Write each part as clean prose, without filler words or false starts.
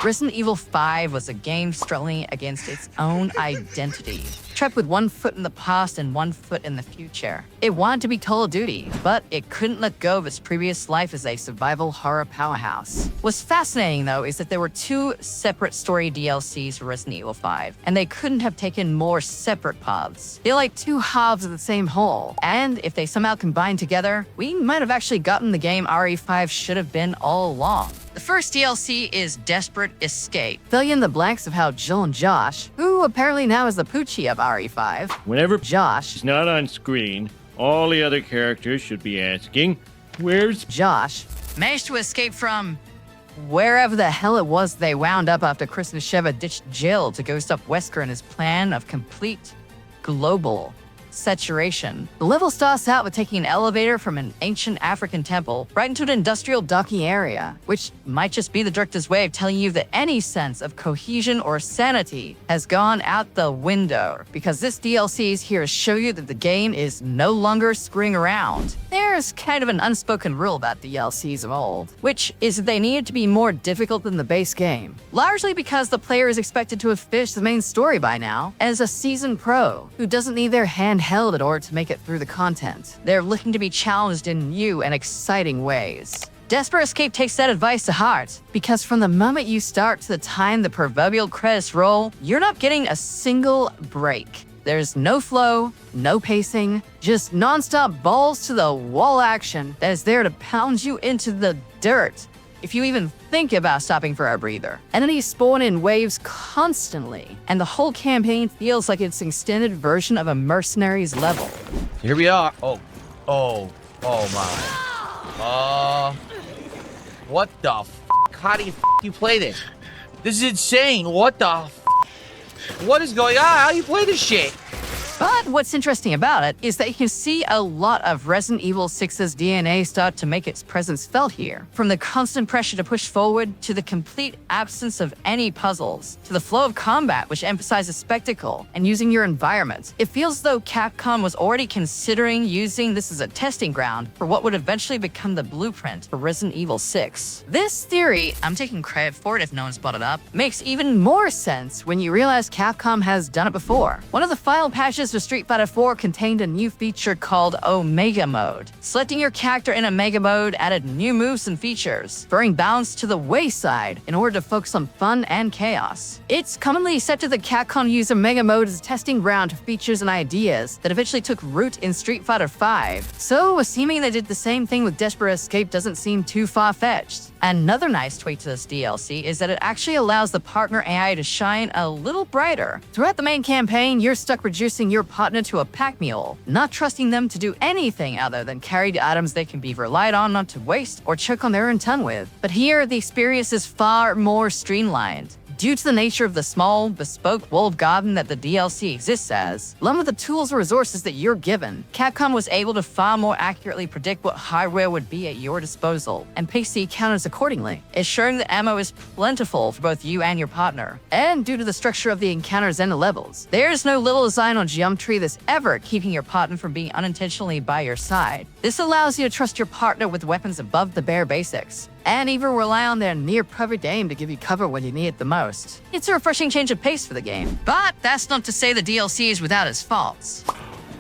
Resident Evil 5 was a game struggling against its own identity, trapped with one foot in the past and one foot in the future. It wanted to be Call of Duty, but it couldn't let go of its previous life as a survival horror powerhouse. What's fascinating, though, is that there were two separate story DLCs for Resident Evil 5, and they couldn't have taken more separate paths. They're like two halves of the same whole, and if they somehow combined together, we might have actually gotten the game RE5 should have been all along. The first DLC is Desperate Escape. Fill in the blanks of how Jill and Josh, who apparently now is the Poochie of RE5, Whenever Josh is not on screen, all the other characters should be asking, "Where's Josh managed to escape from wherever the hell it was they wound up after Chris and Sheva ditched Jill to go stop Wesker in his plan of complete global saturation. The level starts out with taking an elevator from an ancient African temple right into an industrial docking area, which might just be the director's way of telling you that any sense of cohesion or sanity has gone out the window, because this DLC is here to show you that the game is no longer screwing around. There's kind of an unspoken rule about DLCs of old, which is that they needed to be more difficult than the base game, largely because the player is expected to have finished the main story by now, as a seasoned pro who doesn't need their hand held in order to make it through the content. They're looking to be challenged in new and exciting ways. Desperate Escape takes that advice to heart, because from the moment you start to the time the proverbial credits roll, you're not getting a single break. There's no flow, no pacing, just nonstop balls to the wall action that is there to pound you into the dirt if you even think about stopping for a breather. Enemies spawn in waves constantly, and the whole campaign feels like it's an extended version of a Mercenaries level. Here we are. Oh my. What the f? How do you play this? This is insane. What the f? What is going on? How do you play this shit? But what's interesting about it is that you can see a lot of Resident Evil 6's DNA start to make its presence felt here. From the constant pressure to push forward, to the complete absence of any puzzles, to the flow of combat, which emphasizes spectacle and using your environment. It feels as though Capcom was already considering using this as a testing ground for what would eventually become the blueprint for Resident Evil 6. This theory, I'm taking credit for it if no one's brought it up, makes even more sense when you realize Capcom has done it before. One of the final patches for Street Fighter 4 contained a new feature called Omega Mode. Selecting your character in Omega Mode added new moves and features, throwing balance to the wayside in order to focus on fun and chaos. It's commonly accepted that Capcom used Omega Mode as a testing ground for features and ideas that eventually took root in Street Fighter 5. So, assuming they did the same thing with Desperate Escape doesn't seem too far-fetched. Another nice tweak to this DLC is that it actually allows the partner AI to shine a little brighter. Throughout the main campaign, you're stuck reducing your partner to a pack mule, not trusting them to do anything other than carry the items they can be relied on not to waste or choke on their own tongue with. But here, the experience is far more streamlined. Due to the nature of the small, bespoke walled garden that the DLC exists as, along with the tools and resources that you're given, Capcom was able to far more accurately predict what hardware would be at your disposal and pace the encounters accordingly, ensuring that ammo is plentiful for both you and your partner. And due to the structure of the encounters and the levels, there's no little design on geometry that's ever keeping your partner from being unintentionally by your side. This allows you to trust your partner with weapons above the bare basics, and even rely on their near-perfect aim to give you cover when you need it the most. It's a refreshing change of pace for the game. But that's not to say the DLC is without its faults.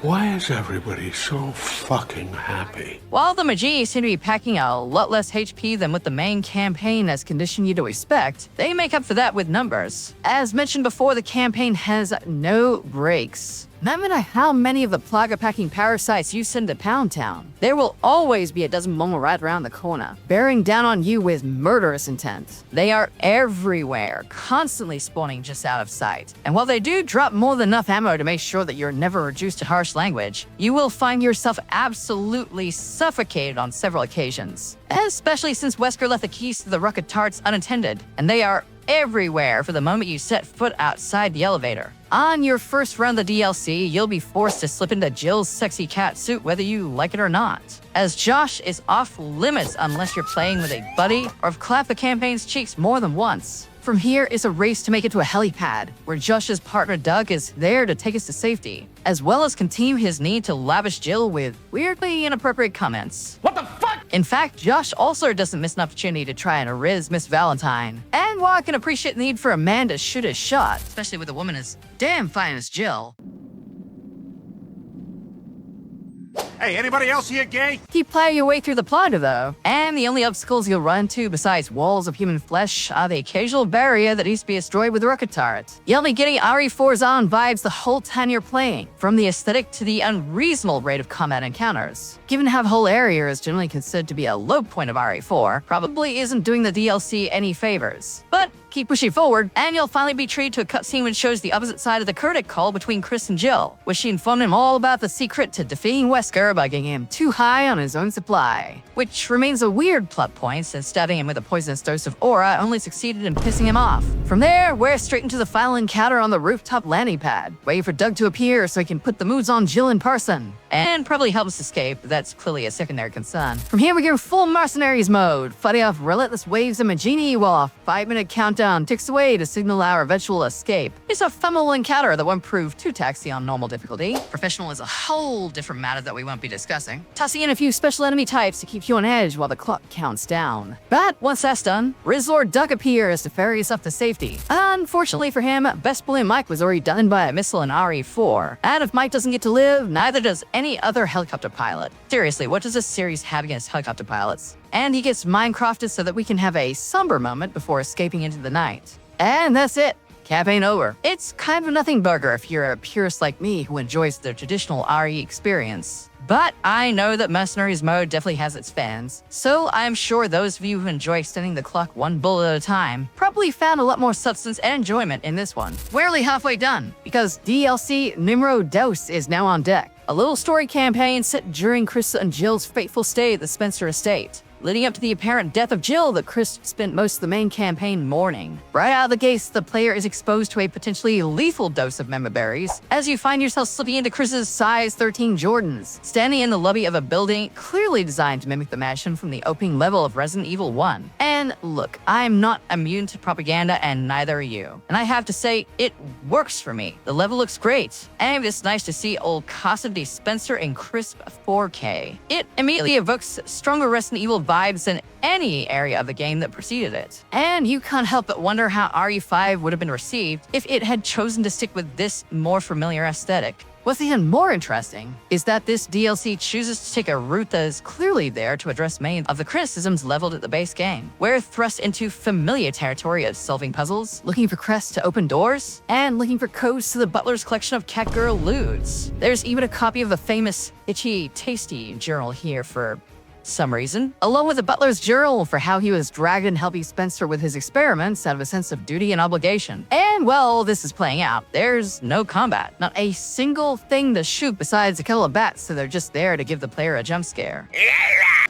Why is everybody so fucking happy? While the Magi seem to be packing a lot less HP than what the main campaign has conditioned you to expect, they make up for that with numbers. As mentioned before, the campaign has no breaks. No matter how many of the plaga-packing parasites you send to Pound Town, there will always be a dozen more right around the corner, bearing down on you with murderous intent. They are everywhere, constantly spawning just out of sight. And while they do drop more than enough ammo to make sure that you're never reduced to harsh language, you will find yourself absolutely suffocated on several occasions. Especially since Wesker left the keys to the rocket turrets unattended, and they are everywhere for the moment you set foot outside the elevator. On your first run of the DLC, you'll be forced to slip into Jill's sexy cat suit whether you like it or not, as Josh is off limits unless you're playing with a buddy or have clapped the campaign's cheeks more than once. From here is a race to make it to a helipad, where Josh's partner Doug is there to take us to safety, as well as continue his need to lavish Jill with weirdly inappropriate comments. What the fuck? In fact, Josh also doesn't miss an opportunity to try and riz Miss Valentine. And while I can appreciate the need for a man to shoot his shot, especially with a woman as damn fine as Jill, Hey, anybody else here gay? keep playing your way through the plot, though. And the only obstacles you'll run into besides walls of human flesh are the occasional barrier that needs to be destroyed with a rocket turret. You'll be getting RE4's on vibes the whole time you're playing, from the aesthetic to the unreasonable rate of combat encounters. Given how the whole area is generally considered to be a low point of RE4, probably isn't doing the DLC any favors. But keep pushing forward, and you'll finally be treated to a cutscene which shows the opposite side of the curtain call between Chris and Jill, where she informed him all about the secret to defeating Wesker by getting him too high on his own supply. Which remains a weird plot point, since stabbing him with a poisonous dose of aura only succeeded in pissing him off. From there, we're straight into the final encounter on the rooftop landing pad, waiting for Doug to appear so he can put the moves on Jill in person. And probably help us escape, but that's clearly a secondary concern. From here, we get full mercenaries mode, fighting off relentless waves of Magini while a 5-minute countdown ticks away to signal our eventual escape. It's a phenomenal encounter that won't prove too taxing on normal difficulty. Professional is a whole different matter that we won't be discussing. Tossing in a few special enemy types to keep you on edge while the clock counts down. But once that's done, Rizzlord Duck appears to ferry us up to safety. Unfortunately for him, Best Boy Mike was already done by a missile in RE4. And if Mike doesn't get to live, neither does any other helicopter pilot. Seriously, what does this series have against helicopter pilots? And he gets Minecrafted so that we can have a somber moment before escaping into the night. And that's it. Campaign over. It's kind of a nothing burger if you're a purist like me who enjoys the traditional RE experience. But I know that Mercenaries mode definitely has its fans, so I'm sure those of you who enjoy extending the clock one bullet at a time probably found a lot more substance and enjoyment in this one. We're only halfway done, because DLC Numero Dos is now on deck. A little story campaign set during Chris and Jill's fateful stay at the Spencer estate, leading up to the apparent death of Jill that Chris spent most of the main campaign mourning. Right out of the gates, the player is exposed to a potentially lethal dose of member berries as you find yourself slipping into Chris's size 13 Jordans, standing in the lobby of a building clearly designed to mimic the mansion from the opening level of Resident Evil 1. And look, I'm not immune to propaganda, and neither are you. And I have to say, it works for me. The level looks great, and it's nice to see old Cassidy Spencer in crisp 4K. It immediately evokes stronger Resident Evil vibes than any area of the game that preceded it. And you can't help but wonder how RE5 would have been received if it had chosen to stick with this more familiar aesthetic. What's even more interesting is that this DLC chooses to take a route that is clearly there to address many of the criticisms leveled at the base game. We're thrust into familiar territory of solving puzzles, looking for crests to open doors, and looking for codes to the butler's collection of catgirl lewds. There's even a copy of the famous Itchy Tasty journal here for some reason, along with the butler's journal for how he was dragged in helping Spencer with his experiments out of a sense of duty and obligation. And while this is playing out, there's no combat. Not a single thing to shoot besides a couple of bats, so they're just there to give the player a jump scare.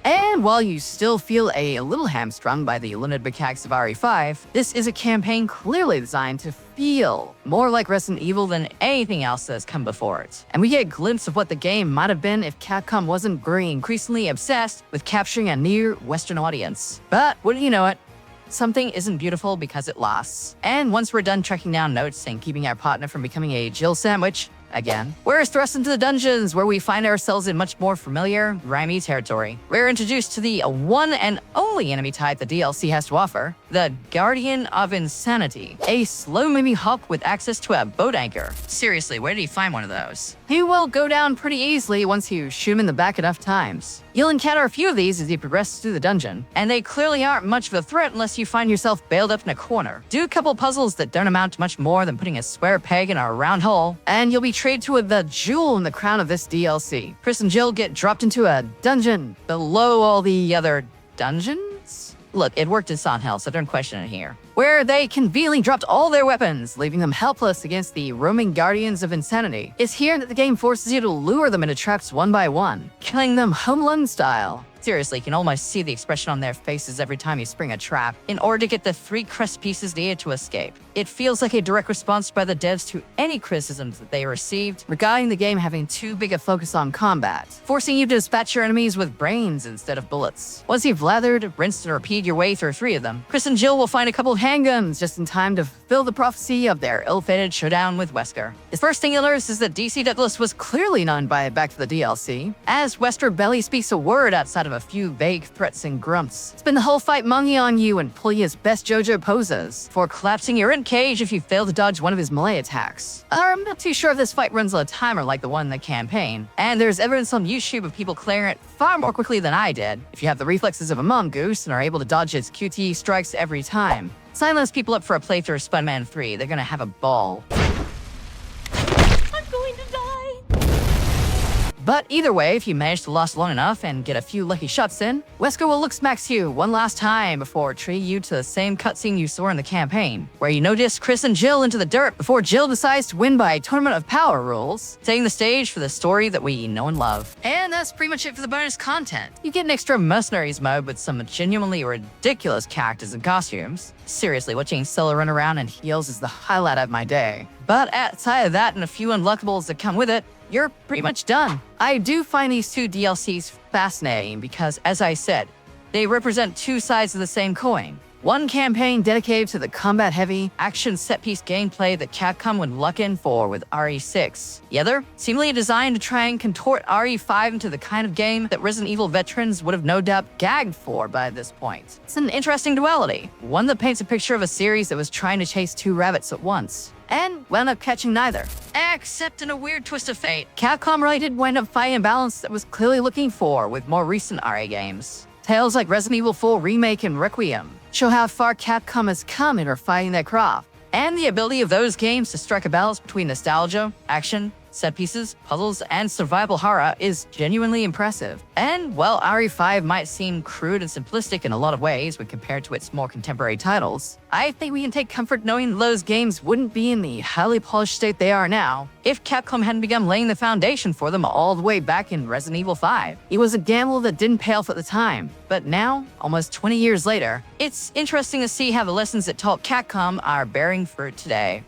And while you still feel a little hamstrung by the limited mechanics of RE5, this is a campaign clearly designed to feel more like Resident Evil than anything else that has come before it. And we get a glimpse of what the game might have been if Capcom wasn't growing increasingly obsessed with capturing a near Western audience. But wouldn't you know it, something isn't beautiful because it lasts. And once we're done tracking down notes and keeping our partner from becoming a Jill sandwich, again, we're thrust into the dungeons where we find ourselves in much more familiar, grimy territory. We're introduced to the one and only enemy type the DLC has to offer, the Guardian of Insanity, a slow-moving hawk with access to a boat anchor. Seriously, where did he find one of those? He will go down pretty easily once you shoot him in the back enough times. You'll encounter a few of these as you progress through the dungeon, and they clearly aren't much of a threat unless you find yourself bailed up in a corner. Do a couple puzzles that don't amount to much more than putting a square peg in a round hole, and you'll be treated to the jewel in the crown of this DLC. Chris and Jill get dropped into a dungeon below all the other dungeons? Look, it worked in Silent Hill, so don't question it here, where they conveniently dropped all their weapons, leaving them helpless against the roaming Guardians of Insanity. It's here that the game forces you to lure them into traps one by one, killing them Home Alone style. Seriously, you can almost see the expression on their faces every time you spring a trap in order to get the 3 crest pieces needed to escape. It feels like a direct response by the devs to any criticisms that they received regarding the game having too big a focus on combat, forcing you to dispatch your enemies with brains instead of bullets. Once you've lathered, rinsed, and repeated your way through 3 of them, Chris and Jill will find a couple of handguns just in time to fulfill the prophecy of their ill-fated showdown with Wesker. The first thing you'll notice is that DC Douglas was clearly not invited back to the DLC, as Wesker barely speaks a word outside of a few vague threats and grunts. Spend the whole fight munging on you and pull his best JoJo poses, before collapsing your cage if you fail to dodge one of his melee attacks. I'm not too sure if this fight runs on a timer like the one in the campaign, and there's evidence on YouTube of people clearing it far more quickly than I did. If you have the reflexes of a mongoose and are able to dodge his QTE strikes every time. Sign those people up for a playthrough of Spider-Man 3, they're gonna have a ball. But either way, if you manage to last long enough and get a few lucky shots in, Wesker will look smacks you one last time before treating you to the same cutscene you saw in the campaign, where you notice Chris and Jill into the dirt before Jill decides to win by Tournament of Power rules, setting the stage for the story that we know and love. And that's pretty much it for the bonus content. You get an extra Mercenaries mode with some genuinely ridiculous characters and costumes. Seriously, watching Stella run around in heels is the highlight of my day. But outside of that and a few unlockables that come with it, you're pretty much done. I do find these two DLCs fascinating because, as I said, they represent two sides of the same coin. One campaign dedicated to the combat-heavy, action set-piece gameplay that Capcom would luck in for with RE6. The other, seemingly designed to try and contort RE5 into the kind of game that Resident Evil veterans would have no doubt gagged for by this point. It's an interesting duality, one that paints a picture of a series that was trying to chase two rabbits at once, and wound up catching neither. Except in a weird twist of fate, Capcom really did wind up finding a balance that was clearly looking for with more recent RE games. Tales like Resident Evil 4 Remake and Requiem show how far Capcom has come in refining their craft, and the ability of those games to strike a balance between nostalgia, action, set pieces, puzzles, and survival horror is genuinely impressive. And while RE5 might seem crude and simplistic in a lot of ways when compared to its more contemporary titles, I think we can take comfort knowing those games wouldn't be in the highly polished state they are now if Capcom hadn't begun laying the foundation for them all the way back in Resident Evil 5. It was a gamble that didn't pay off at the time, but now, almost 20 years later, it's interesting to see how the lessons that taught Capcom are bearing fruit today.